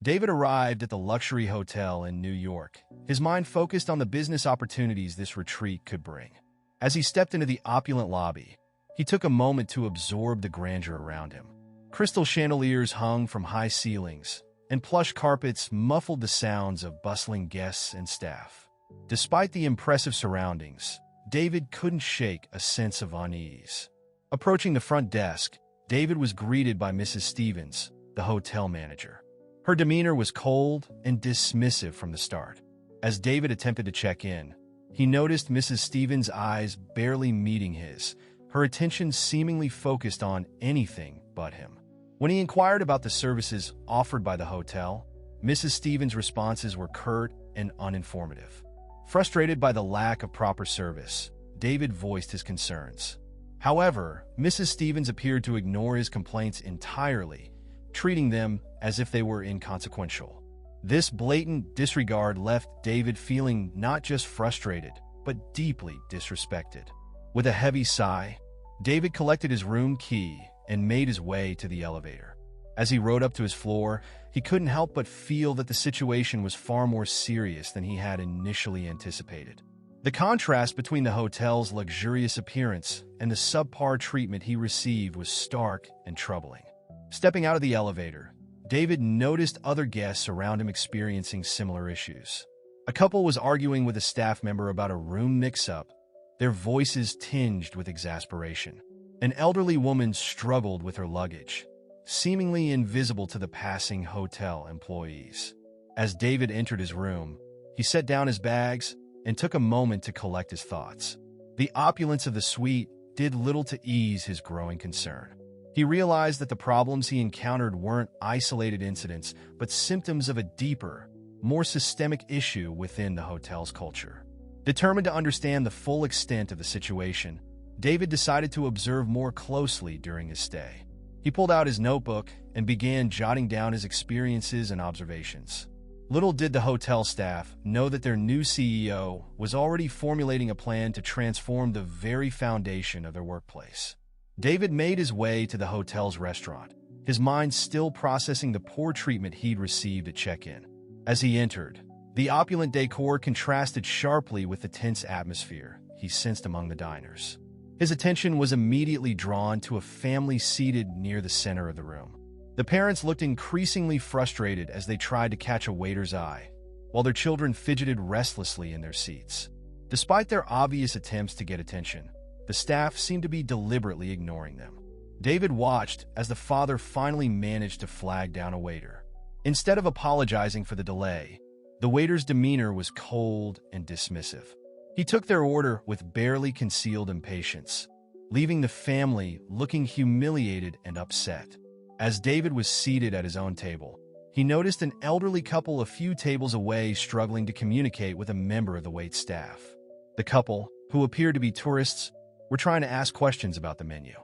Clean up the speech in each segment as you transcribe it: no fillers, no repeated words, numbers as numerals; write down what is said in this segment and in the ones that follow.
David arrived at the luxury hotel in New York, his mind focused on the business opportunities this retreat could bring. As he stepped into the opulent lobby, he took a moment to absorb the grandeur around him. Crystal chandeliers hung from high ceilings, and plush carpets muffled the sounds of bustling guests and staff. Despite the impressive surroundings, David couldn't shake a sense of unease. Approaching the front desk, David was greeted by Mrs. Stevens, the hotel manager. Her demeanor was cold and dismissive from the start. As David attempted to check in, he noticed Mrs. Stevens' eyes barely meeting his, her attention seemingly focused on anything but him. When he inquired about the services offered by the hotel, Mrs. Stevens' responses were curt and uninformative. Frustrated by the lack of proper service, David voiced his concerns. However, Mrs. Stevens appeared to ignore his complaints entirely, treating them as if they were inconsequential. This blatant disregard left David feeling not just frustrated, but deeply disrespected. With a heavy sigh, David collected his room key and made his way to the elevator. As he rode up to his floor, he couldn't help but feel that the situation was far more serious than he had initially anticipated. The contrast between the hotel's luxurious appearance and the subpar treatment he received was stark and troubling. Stepping out of the elevator, David noticed other guests around him experiencing similar issues. A couple was arguing with a staff member about a room mix-up, their voices tinged with exasperation. An elderly woman struggled with her luggage, seemingly invisible to the passing hotel employees. As David entered his room, he set down his bags and took a moment to collect his thoughts. The opulence of the suite did little to ease his growing concern. He realized that the problems he encountered weren't isolated incidents, but symptoms of a deeper, more systemic issue within the hotel's culture. Determined to understand the full extent of the situation, David decided to observe more closely during his stay. He pulled out his notebook and began jotting down his experiences and observations. Little did the hotel staff know that their new CEO was already formulating a plan to transform the very foundation of their workplace. David made his way to the hotel's restaurant, his mind still processing the poor treatment he'd received at check-in. As he entered, the opulent decor contrasted sharply with the tense atmosphere he sensed among the diners. His attention was immediately drawn to a family seated near the center of the room. The parents looked increasingly frustrated as they tried to catch a waiter's eye, while their children fidgeted restlessly in their seats. Despite their obvious attempts to get attention, the staff seemed to be deliberately ignoring them. David watched as the father finally managed to flag down a waiter. Instead of apologizing for the delay, the waiter's demeanor was cold and dismissive. He took their order with barely concealed impatience, leaving the family looking humiliated and upset. As David was seated at his own table, he noticed an elderly couple a few tables away struggling to communicate with a member of the wait staff. The couple, who appeared to be tourists, were trying to ask questions about the menu.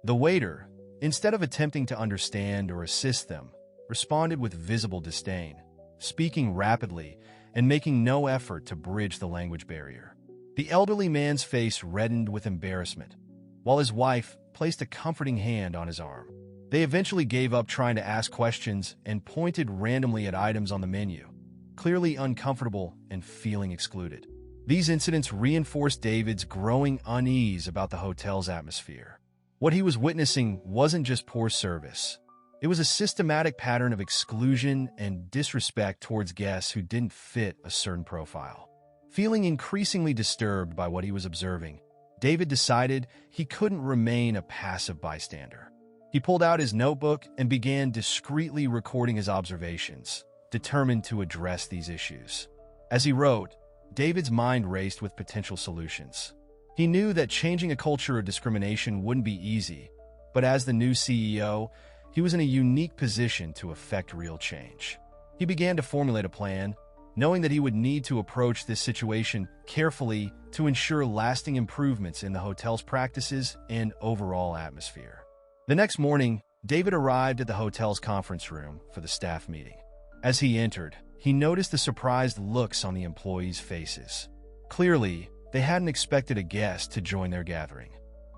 The waiter, instead of attempting to understand or assist them, responded with visible disdain, speaking rapidly and making no effort to bridge the language barrier. The elderly man's face reddened with embarrassment, while his wife placed a comforting hand on his arm. They eventually gave up trying to ask questions and pointed randomly at items on the menu, clearly uncomfortable and feeling excluded. These incidents reinforced David's growing unease about the hotel's atmosphere. What he was witnessing wasn't just poor service. It was a systematic pattern of exclusion and disrespect towards guests who didn't fit a certain profile. Feeling increasingly disturbed by what he was observing, David decided he couldn't remain a passive bystander. He pulled out his notebook and began discreetly recording his observations, determined to address these issues. As he wrote, David's mind raced with potential solutions. He knew that changing a culture of discrimination wouldn't be easy, but as the new CEO, he was in a unique position to effect real change. He began to formulate a plan, knowing that he would need to approach this situation carefully to ensure lasting improvements in the hotel's practices and overall atmosphere. The next morning, David arrived at the hotel's conference room for the staff meeting. As he entered, he noticed the surprised looks on the employees' faces. Clearly, they hadn't expected a guest to join their gathering.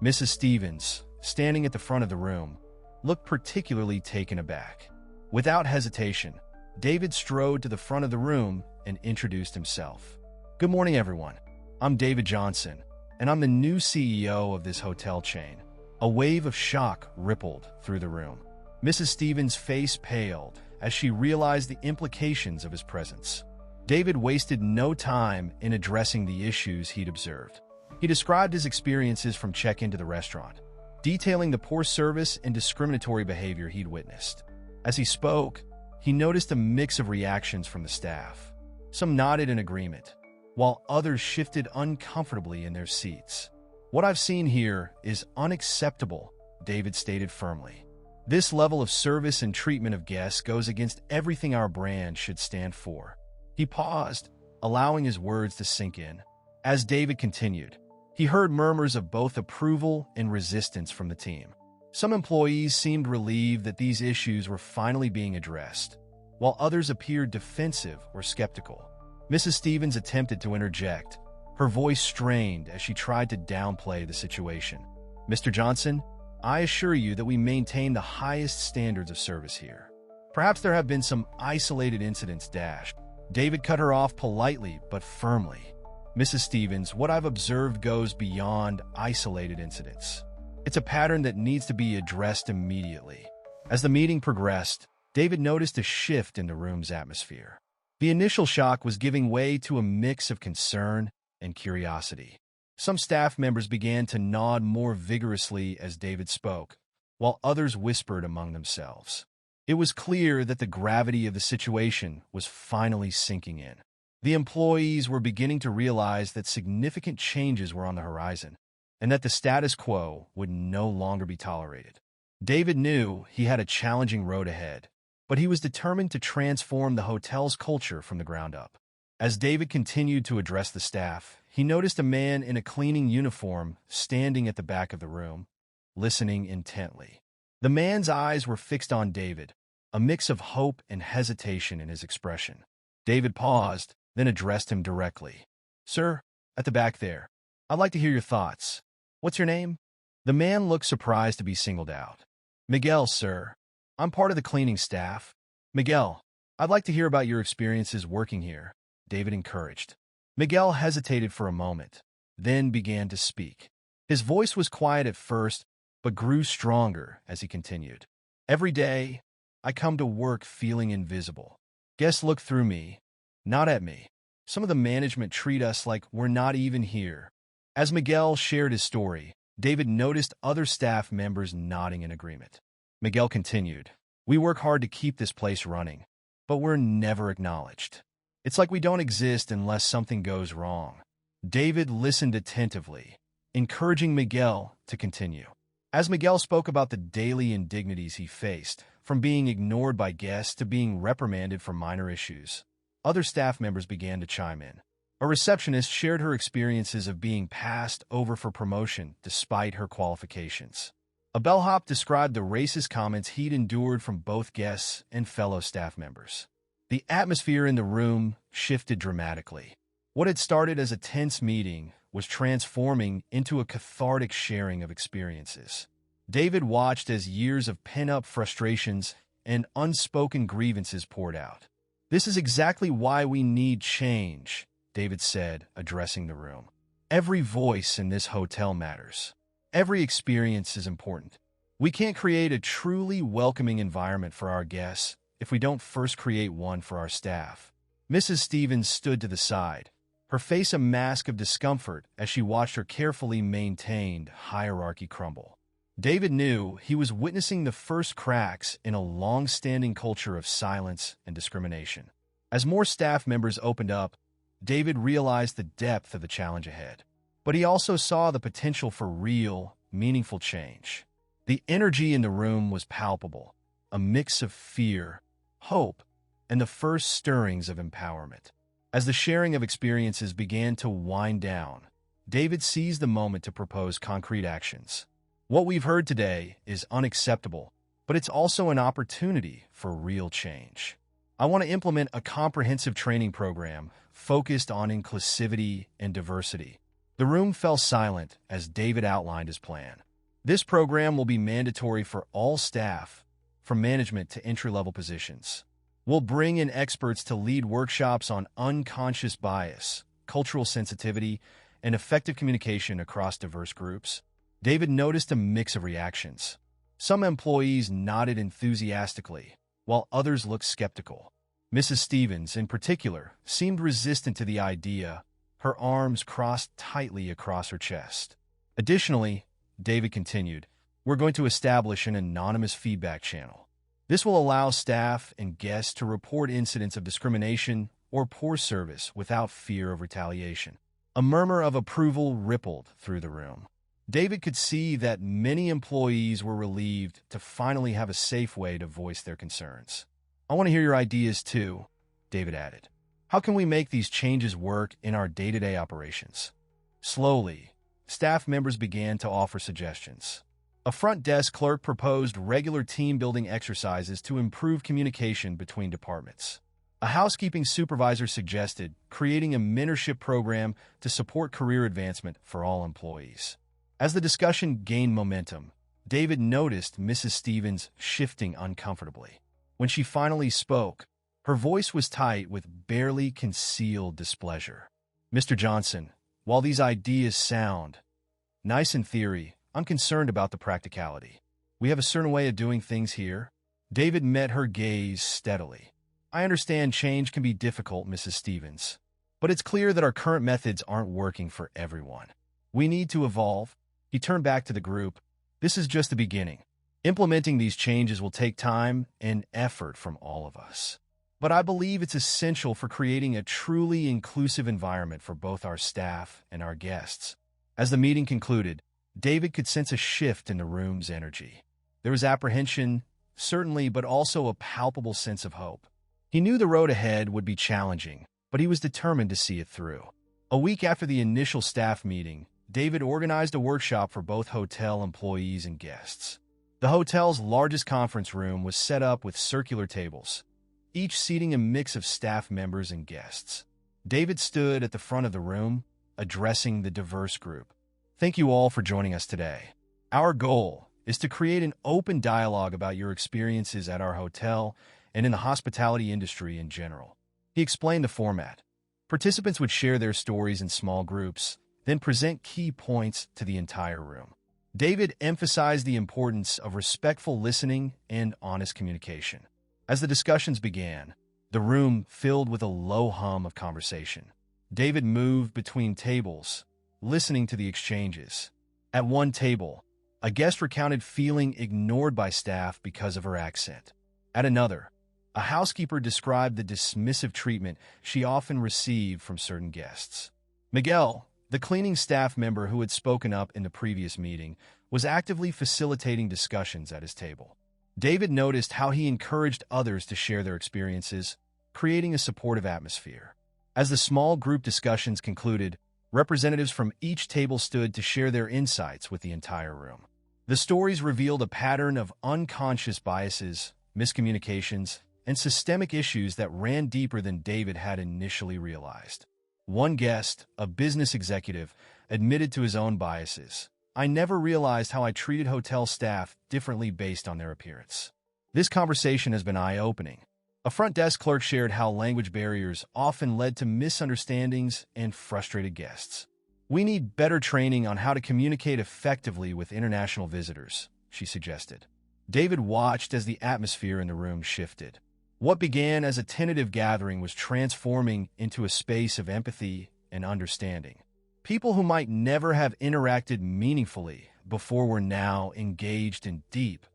Mrs. Stevens, standing at the front of the room, looked particularly taken aback. Without hesitation, David strode to the front of the room and introduced himself. "Good morning, everyone. I'm David Johnson, and I'm the new CEO of this hotel chain." A wave of shock rippled through the room. Mrs. Stevens' face paled as she realized the implications of his presence. David wasted no time in addressing the issues he'd observed. He described his experiences from check-in to the restaurant, detailing the poor service and discriminatory behavior he'd witnessed. As he spoke, he noticed a mix of reactions from the staff. Some nodded in agreement, while others shifted uncomfortably in their seats. "What I've seen here is unacceptable," David stated firmly. "This level of service and treatment of guests goes against everything our brand should stand for." He paused, allowing his words to sink in. As David continued, he heard murmurs of both approval and resistance from the team. Some employees seemed relieved that these issues were finally being addressed, while others appeared defensive or skeptical. Mrs. Stevens attempted to interject, her voice strained as she tried to downplay the situation. "Mr. Johnson, I assure you that we maintain the highest standards of service here. Perhaps there have been some isolated incidents." David cut her off politely but firmly. "Mrs. Stevens, what I've observed goes beyond isolated incidents. It's a pattern that needs to be addressed immediately." As the meeting progressed, David noticed a shift in the room's atmosphere. The initial shock was giving way to a mix of concern and curiosity. Some staff members began to nod more vigorously as David spoke, while others whispered among themselves. It was clear that the gravity of the situation was finally sinking in. The employees were beginning to realize that significant changes were on the horizon, and that the status quo would no longer be tolerated. David knew he had a challenging road ahead, but he was determined to transform the hotel's culture from the ground up. As David continued to address the staff, he noticed a man in a cleaning uniform standing at the back of the room, listening intently. The man's eyes were fixed on David, a mix of hope and hesitation in his expression. David paused, then addressed him directly. "Sir, at the back there, I'd like to hear your thoughts. What's your name?" The man looked surprised to be singled out. "Miguel, sir. I'm part of the cleaning staff." "Miguel, I'd like to hear about your experiences working here," David encouraged. Miguel hesitated for a moment, then began to speak. His voice was quiet at first, but grew stronger as he continued. "Every day, I come to work feeling invisible. Guests look through me, not at me. Some of the management treat us like we're not even here." As Miguel shared his story, David noticed other staff members nodding in agreement. Miguel continued, "We work hard to keep this place running, but we're never acknowledged. It's like we don't exist unless something goes wrong." David listened attentively, encouraging Miguel to continue. As Miguel spoke about the daily indignities he faced, from being ignored by guests to being reprimanded for minor issues, other staff members began to chime in. A receptionist shared her experiences of being passed over for promotion despite her qualifications. A bellhop described the racist comments he'd endured from both guests and fellow staff members. The atmosphere in the room shifted dramatically. What had started as a tense meeting was transforming into a cathartic sharing of experiences. David watched as years of pent-up frustrations and unspoken grievances poured out. "This is exactly why we need change," David said, addressing the room. "Every voice in this hotel matters. Every experience is important. We can't create a truly welcoming environment for our guests if we don't first create one for our staff." Mrs. Stevens stood to the side, her face a mask of discomfort as she watched her carefully maintained hierarchy crumble. David knew he was witnessing the first cracks in a long-standing culture of silence and discrimination. As more staff members opened up, David realized the depth of the challenge ahead. But he also saw the potential for real, meaningful change. The energy in the room was palpable, a mix of fear, hope, and the first stirrings of empowerment. As the sharing of experiences began to wind down, David seized the moment to propose concrete actions. "What we've heard today is unacceptable, but it's also an opportunity for real change. I want to implement a comprehensive training program focused on inclusivity and diversity." The room fell silent as David outlined his plan. "This program will be mandatory for all staff, from management to entry-level positions. We'll bring in experts to lead workshops on unconscious bias, cultural sensitivity, and effective communication across diverse groups. David noticed a mix of reactions. Some employees nodded enthusiastically, while others looked skeptical. Mrs. Stevens, in particular, seemed resistant to the idea, her arms crossed tightly across her chest. Additionally, David continued, we're going to establish an anonymous feedback channel. This will allow staff and guests to report incidents of discrimination or poor service without fear of retaliation. A murmur of approval rippled through the room. David could see that many employees were relieved to finally have a safe way to voice their concerns. I want to hear your ideas too, David added. How can we make these changes work in our day-to-day operations? Slowly, staff members began to offer suggestions. A front desk clerk proposed regular team-building exercises to improve communication between departments. A housekeeping supervisor suggested creating a mentorship program to support career advancement for all employees. As the discussion gained momentum, David noticed Mrs. Stevens shifting uncomfortably. When she finally spoke, her voice was tight with barely concealed displeasure. Mr. Johnson, while these ideas sound nice in theory, I'm concerned about the practicality. We have a certain way of doing things here. David met her gaze steadily. I understand change can be difficult, Mrs. Stevens, but it's clear that our current methods aren't working for everyone. We need to evolve. He turned back to the group. This is just the beginning. Implementing these changes will take time and effort from all of us. But I believe it's essential for creating a truly inclusive environment for both our staff and our guests. As the meeting concluded, David could sense a shift in the room's energy. There was apprehension, certainly, but also a palpable sense of hope. He knew the road ahead would be challenging, but he was determined to see it through. A week after the initial staff meeting, David organized a workshop for both hotel employees and guests. The hotel's largest conference room was set up with circular tables, each seating a mix of staff members and guests. David stood at the front of the room, addressing the diverse group. Thank you all for joining us today. Our goal is to create an open dialogue about your experiences at our hotel and in the hospitality industry in general. He explained the format. Participants would share their stories in small groups, then present key points to the entire room. David emphasized the importance of respectful listening and honest communication. As the discussions began, the room filled with a low hum of conversation. David moved between tables, listening to the exchanges. At one table, a guest recounted feeling ignored by staff because of her accent. At another, a housekeeper described the dismissive treatment she often received from certain guests. Miguel, the cleaning staff member who had spoken up in the previous meeting, was actively facilitating discussions at his table. David noticed how he encouraged others to share their experiences, creating a supportive atmosphere. As the small group discussions concluded, representatives from each table stood to share their insights with the entire room. The stories revealed a pattern of unconscious biases, miscommunications, and systemic issues that ran deeper than David had initially realized. One guest, a business executive, admitted to his own biases. I never realized how I treated hotel staff differently based on their appearance. This conversation has been eye-opening. A front desk clerk shared how language barriers often led to misunderstandings and frustrated guests. We need better training on how to communicate effectively with international visitors, she suggested. David watched as the atmosphere in the room shifted. What began as a tentative gathering was transforming into a space of empathy and understanding. People who might never have interacted meaningfully before were now engaged in deep,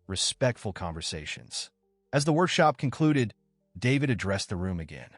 respectful conversations. As the workshop concluded, David addressed the room again.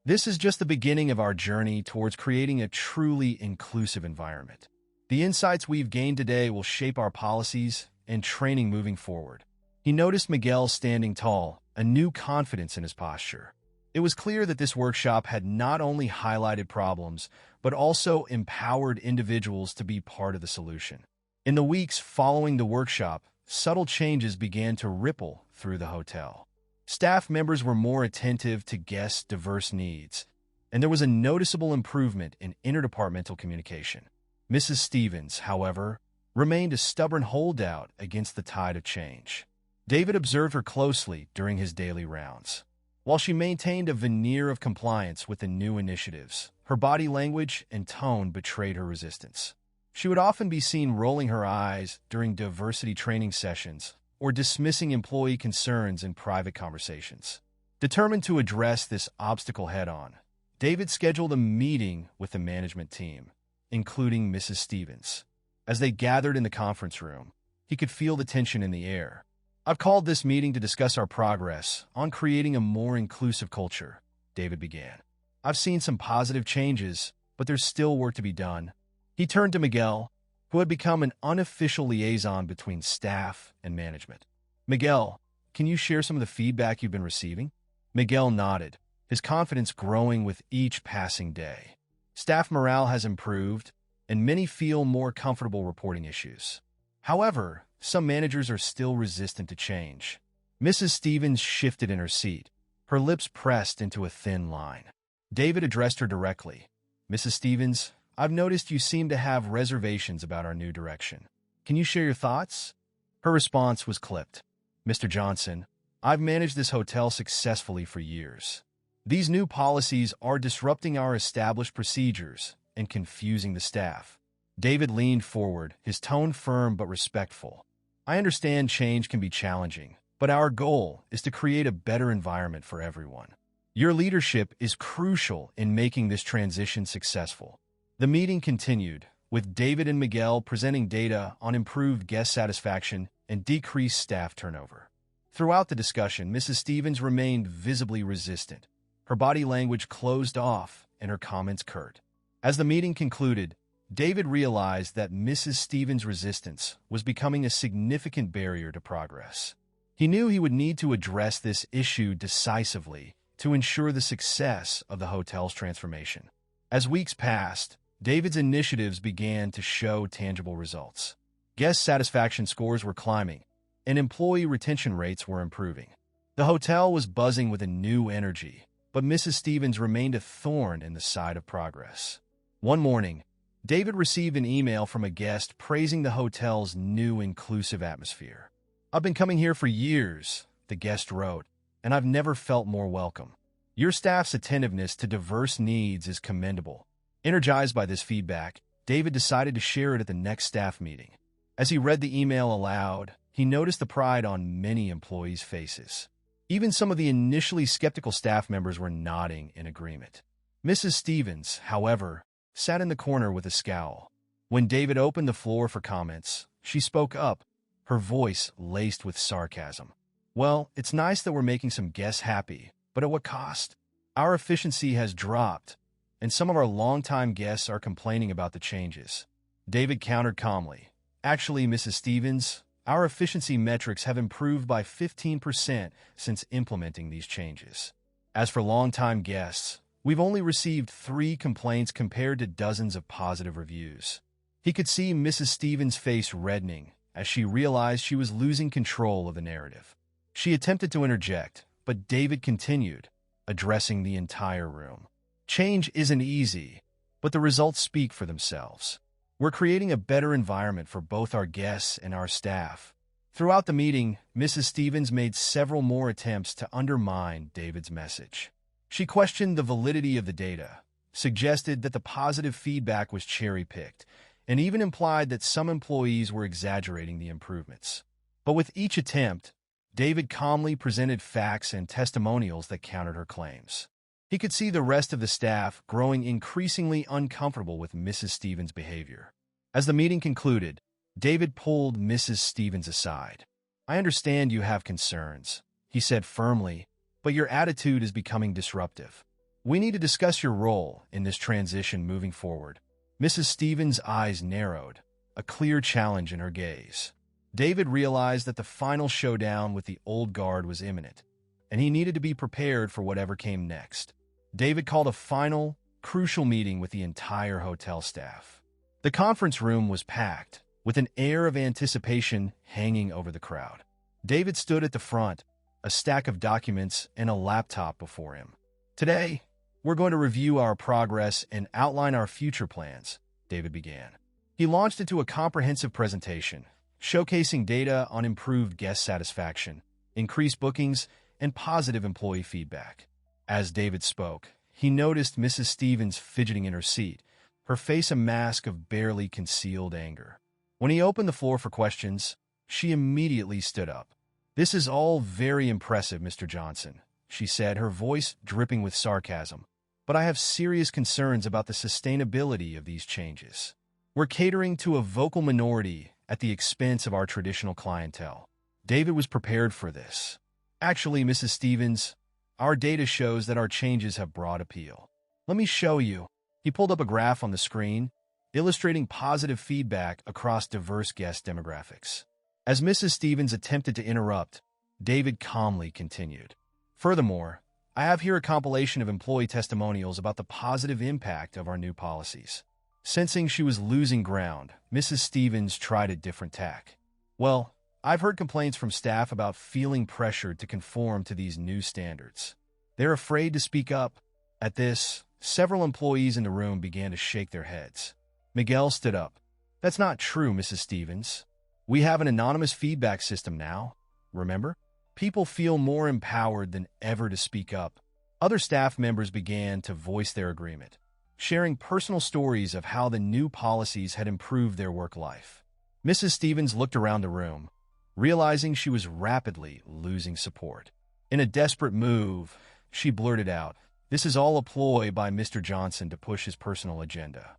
This is just the beginning of our journey towards creating a truly inclusive environment. The insights we've gained today will shape our policies and training moving forward. He noticed Miguel standing tall, a new confidence in his posture. It was clear that this workshop had not only highlighted problems, but also empowered individuals to be part of the solution. In the weeks following the workshop, subtle changes began to ripple through the hotel. Staff members were more attentive to guests' diverse needs, and there was a noticeable improvement in interdepartmental communication. Mrs. Stevens, however, remained a stubborn holdout against the tide of change. David observed her closely during his daily rounds. While she maintained a veneer of compliance with the new initiatives, her body language and tone betrayed her resistance. She would often be seen rolling her eyes during diversity training sessions or dismissing employee concerns in private conversations. Determined to address this obstacle head-on, David scheduled a meeting with the management team, including Mrs. Stevens. As they gathered in the conference room, he could feel the tension in the air. "I've called this meeting to discuss our progress on creating a more inclusive culture," David began. "I've seen some positive changes, but there's still work to be done." He turned to Miguel, who had become an unofficial liaison between staff and management. "Miguel, can you share some of the feedback you've been receiving?" Miguel nodded, his confidence growing with each passing day. "Staff morale has improved, and many feel more comfortable reporting issues. However, some managers are still resistant to change." Mrs. Stevens shifted in her seat, her lips pressed into a thin line. David addressed her directly. "Mrs. Stevens, I've noticed you seem to have reservations about our new direction. Can you share your thoughts?" Her response was clipped. "Mr. Johnson, I've managed this hotel successfully for years. These new policies are disrupting our established procedures and confusing the staff." David leaned forward, his tone firm but respectful. "I understand change can be challenging, but our goal is to create a better environment for everyone. Your leadership is crucial in making this transition successful." The meeting continued, with David and Miguel presenting data on improved guest satisfaction and decreased staff turnover. Throughout the discussion, Mrs. Stevens remained visibly resistant. Her body language closed off and her comments curt. As the meeting concluded, David realized that Mrs. Stevens' resistance was becoming a significant barrier to progress. He knew he would need to address this issue decisively to ensure the success of the hotel's transformation. As weeks passed, David's initiatives began to show tangible results. Guest satisfaction scores were climbing, and employee retention rates were improving. The hotel was buzzing with a new energy, but Mrs. Stevens remained a thorn in the side of progress. One morning, David received an email from a guest praising the hotel's new inclusive atmosphere. "I've been coming here for years," the guest wrote, "and I've never felt more welcome. Your staff's attentiveness to diverse needs is commendable." Energized by this feedback, David decided to share it at the next staff meeting. As he read the email aloud, he noticed the pride on many employees' faces. Even some of the initially skeptical staff members were nodding in agreement. Mrs. Stevens, however, sat in the corner with a scowl. When David opened the floor for comments, she spoke up, her voice laced with sarcasm. "Well, it's nice that we're making some guests happy, but at what cost? Our efficiency has dropped, and some of our longtime guests are complaining about the changes." David countered calmly. "Actually, Mrs. Stevens, our efficiency metrics have improved by 15% since implementing these changes. As for longtime guests, we've only received 3 complaints compared to dozens of positive reviews." He could see Mrs. Stevens' face reddening as she realized she was losing control of the narrative. She attempted to interject, but David continued, addressing the entire room. "Change isn't easy, but the results speak for themselves. We're creating a better environment for both our guests and our staff." Throughout the meeting, Mrs. Stevens made several more attempts to undermine David's message. She questioned the validity of the data, suggested that the positive feedback was cherry-picked, and even implied that some employees were exaggerating the improvements. But with each attempt, David calmly presented facts and testimonials that countered her claims. He could see the rest of the staff growing increasingly uncomfortable with Mrs. Stevens' behavior. As the meeting concluded, David pulled Mrs. Stevens aside. "I understand you have concerns," he said firmly, "but your attitude is becoming disruptive. We need to discuss your role in this transition moving forward." Mrs. Stevens' eyes narrowed, a clear challenge in her gaze. David realized that the final showdown with the old guard was imminent, and he needed to be prepared for whatever came next. David called a final, crucial meeting with the entire hotel staff. The conference room was packed, with an air of anticipation hanging over the crowd. David stood at the front, a stack of documents and a laptop before him. "Today, we're going to review our progress and outline our future plans," David began. He launched into a comprehensive presentation, showcasing data on improved guest satisfaction, increased bookings, and positive employee feedback. As David spoke, he noticed Mrs. Stevens fidgeting in her seat, her face a mask of barely concealed anger. When he opened the floor for questions, she immediately stood up. "This is all very impressive, Mr. Johnson," she said, her voice dripping with sarcasm. "But I have serious concerns about the sustainability of these changes. We're catering to a vocal minority at the expense of our traditional clientele." David was prepared for this. "Actually, Mrs. Stevens, our data shows that our changes have broad appeal. Let me show you." He pulled up a graph on the screen, illustrating positive feedback across diverse guest demographics. As Mrs. Stevens attempted to interrupt, David calmly continued. "Furthermore, I have here a compilation of employee testimonials about the positive impact of our new policies." Sensing she was losing ground, Mrs. Stevens tried a different tack. "Well, I've heard complaints from staff about feeling pressured to conform to these new standards. They're afraid to speak up." At this, several employees in the room began to shake their heads. Miguel stood up. "That's not true, Mrs. Stevens. We have an anonymous feedback system now. Remember? People feel more empowered than ever to speak up." Other staff members began to voice their agreement, sharing personal stories of how the new policies had improved their work life. Mrs. Stevens looked around the room, realizing she was rapidly losing support. In a desperate move, she blurted out, "This is all a ploy by Mr. Johnson to push his personal agenda.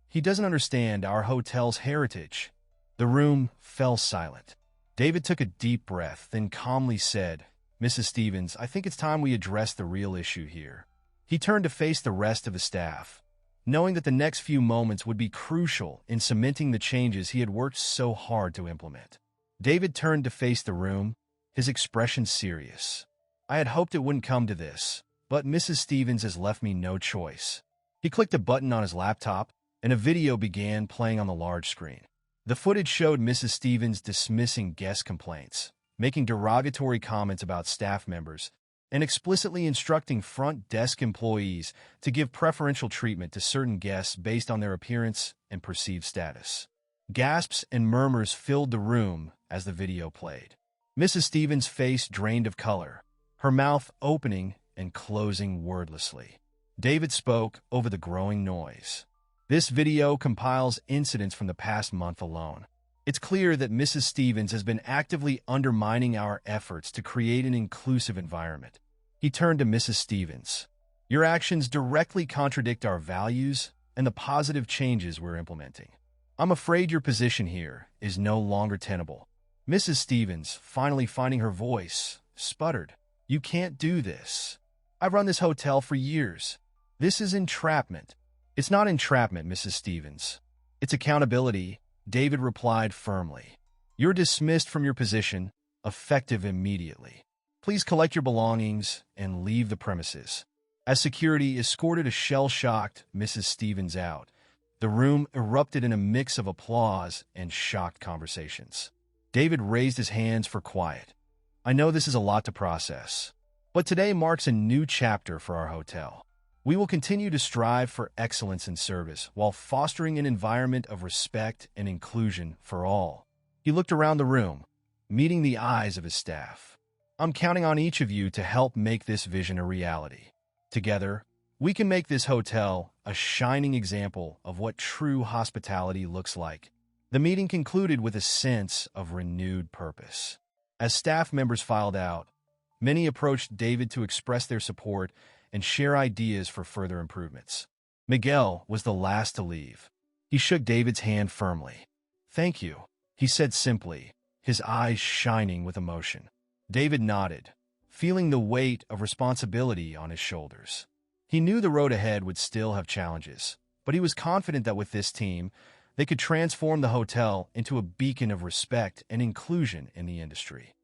He doesn't understand our hotel's heritage." The room fell silent. David took a deep breath, then calmly said, "Mrs. Stevens, I think it's time we address the real issue here." He turned to face the rest of the staff, knowing that the next few moments would be crucial in cementing the changes he had worked so hard to implement. David turned to face the room, his expression serious. "I had hoped it wouldn't come to this, but Mrs. Stevens has left me no choice." He clicked a button on his laptop, and a video began playing on the large screen. The footage showed Mrs. Stevens dismissing guest complaints, making derogatory comments about staff members, and explicitly instructing front desk employees to give preferential treatment to certain guests based on their appearance and perceived status. Gasps and murmurs filled the room as the video played. Mrs. Stevens' face drained of color, her mouth opening and closing wordlessly. David spoke over the growing noise. "This video compiles incidents from the past month alone. It's clear that Mrs. Stevens has been actively undermining our efforts to create an inclusive environment." He turned to Mrs. Stevens. "Your actions directly contradict our values and the positive changes we're implementing. I'm afraid your position here is no longer tenable." Mrs. Stevens, finally finding her voice, sputtered, "You can't do this. I've run this hotel for years. This is entrapment." "It's not entrapment, Mrs. Stevens. It's accountability," David replied firmly. "You're dismissed from your position, effective immediately. Please collect your belongings and leave the premises." As security escorted a shell-shocked Mrs. Stevens out, the room erupted in a mix of applause and shocked conversations. David raised his hands for quiet. "I know this is a lot to process, but today marks a new chapter for our hotel. We will continue to strive for excellence in service while fostering an environment of respect and inclusion for all." He looked around the room, meeting the eyes of his staff. "I'm counting on each of you to help make this vision a reality. Together, we can make this hotel a shining example of what true hospitality looks like." The meeting concluded with a sense of renewed purpose. As staff members filed out, many approached David to express their support and share ideas for further improvements. Miguel was the last to leave. He shook David's hand firmly. "Thank you," he said simply, his eyes shining with emotion. David nodded, feeling the weight of responsibility on his shoulders. He knew the road ahead would still have challenges, but he was confident that with this team, they could transform the hotel into a beacon of respect and inclusion in the industry.